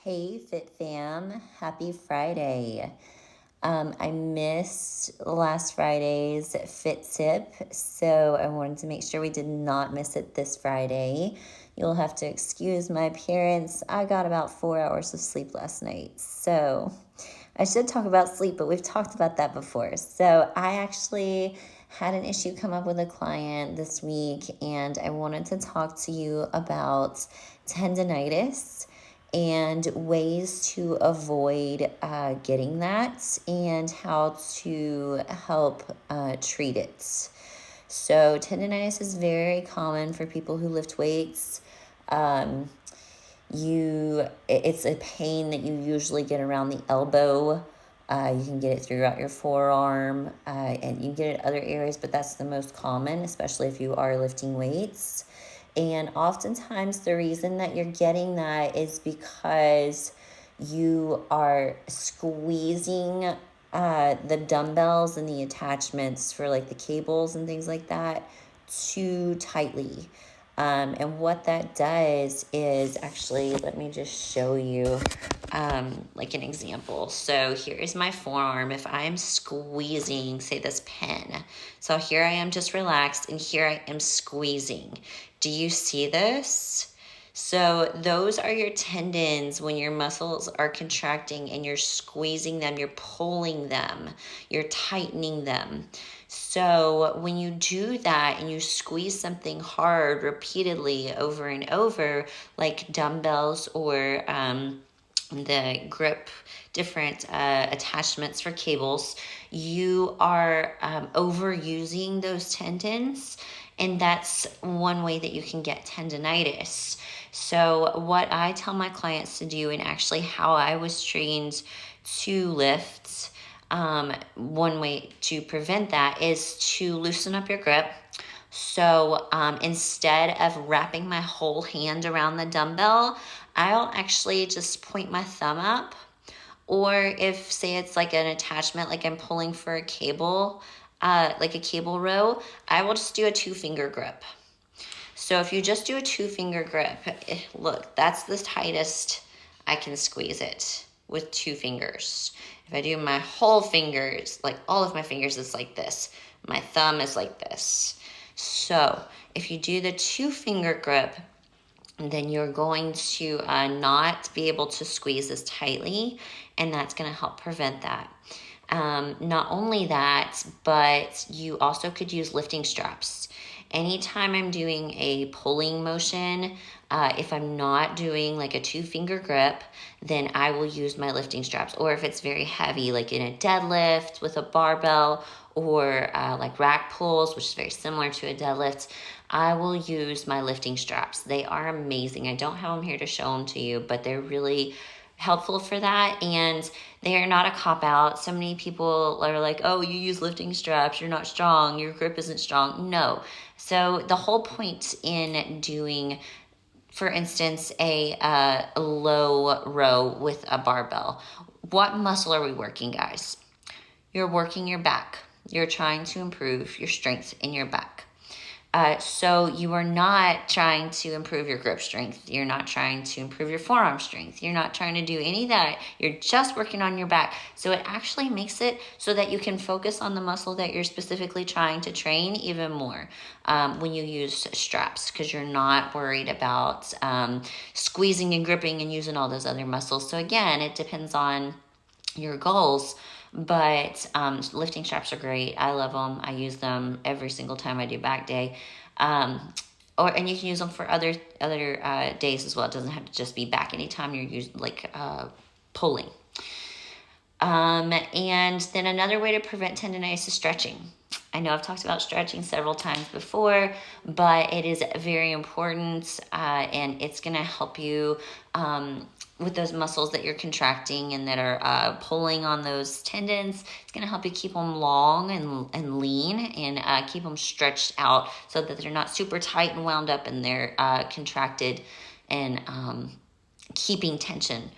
Hey Fit Fam, happy Friday. I missed last Friday's Fit Tip, so I wanted to make sure we did not miss it this Friday. You'll have to excuse my appearance. I got about 4 hours of sleep last night, so I should talk about sleep, but we've talked about that before. So I actually had an issue come up with a client this week, and I wanted to talk to you about tendonitis and ways to avoid getting that and how to help treat it. So tendonitis is very common for people who lift weights. Um, it's a pain that you usually get around the elbow. You can get it throughout your forearm, and you get it other areas, but that's the most common, especially if you are lifting weights. And oftentimes the reason that you're getting that is because you are squeezing the dumbbells and the attachments for like the cables and things like that too tightly. And what that does is actually, let me just show you like an example. So here is my forearm. If I'm squeezing, say this pen. So here I am just relaxed and here I am squeezing. Do you see this? So those are your tendons when your muscles are contracting and you're squeezing them, you're pulling them, you're tightening them. So when you do that and you squeeze something hard repeatedly over and over, like dumbbells or the grip, different attachments for cables, you are overusing those tendons. And that's one way that you can get tendonitis. So what I tell my clients to do, and actually how I was trained to lift, one way to prevent that is to loosen up your grip. So instead of wrapping my whole hand around the dumbbell, I'll actually just point my thumb up. Or if, say, it's like an attachment, like I'm pulling for a cable, like a cable row, I will just do a 2-finger grip. So if you just do a 2-finger grip, look, that's the tightest I can squeeze it with 2 fingers. If I do my whole fingers, like all of my fingers is like this. My thumb is like this. So if you do the 2-finger grip, then you're going to not be able to squeeze as tightly, and that's going to help prevent that. Not only that, but you also could use lifting straps. Anytime I'm doing a pulling motion, if I'm not doing like a 2-finger grip, then I will use my lifting straps. Or if it's very heavy, like in a deadlift with a barbell, or like rack pulls, which is very similar to a deadlift, I will use my lifting straps. They are amazing. I don't have them here to show them to you, but they're really helpful for that, and they are not a cop-out. So many people are like, oh, you use lifting straps, you're not strong, your grip isn't strong. No. So the whole point in doing, for instance, a low row with a barbell, what muscle are we working, guys? You're working your back. You're trying to improve your strength in your back. So you are not trying to improve your grip strength. You're not trying to improve your forearm strength. You're not trying to do any of that. You're just working on your back. So it actually makes it so that you can focus on the muscle that you're specifically trying to train even more when you use straps, because you're not worried about squeezing and gripping and using all those other muscles. So again, it depends on your goals. But lifting straps are great. I love them. I use them every single time I do back day. And you can use them for other days as well. It doesn't have to just be back. Anytime you're using pulling. And then another way to prevent tendonitis is stretching. I know I've talked about stretching several times before, but it is very important, and it's going to help you with those muscles that you're contracting and that are pulling on those tendons. It's going to help you keep them long and lean, and keep them stretched out so that they're not super tight and wound up, and they're contracted and keeping tension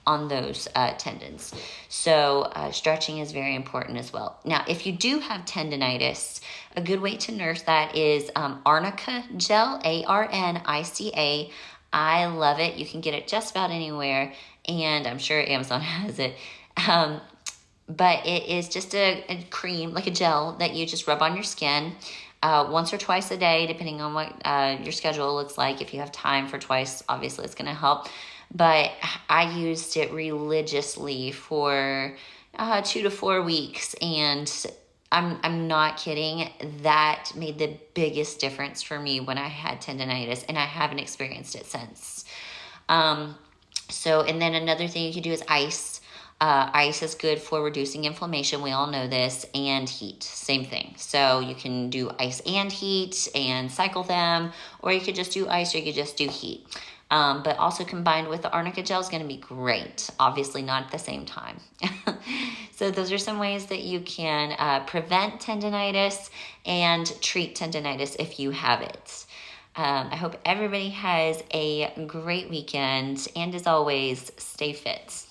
on those tendons. So stretching is very important as well. Now, if you do have tendonitis, a good way to nurse that is arnica gel, ARNICA. I love it. You can get it just about anywhere, and I'm sure Amazon has it. Um, but it is just a cream, like a gel that you just rub on your skin once or twice a day, depending on what your schedule looks like. If you have time for twice, obviously it's going to help. But I used it religiously for 2 to 4 weeks, and I'm not kidding. That made the biggest difference for me when I had tendonitis, and I haven't experienced it since. And then another thing you can do is ice. Ice is good for reducing inflammation. We all know this. And heat, same thing. So you can do ice and heat and cycle them, or you could just do ice, or you could just do heat. But also combined with the arnica gel is going to be great. Obviously not at the same time. So those are some ways that you can prevent tendonitis and treat tendonitis if you have it. I hope everybody has a great weekend. And as always, stay fit.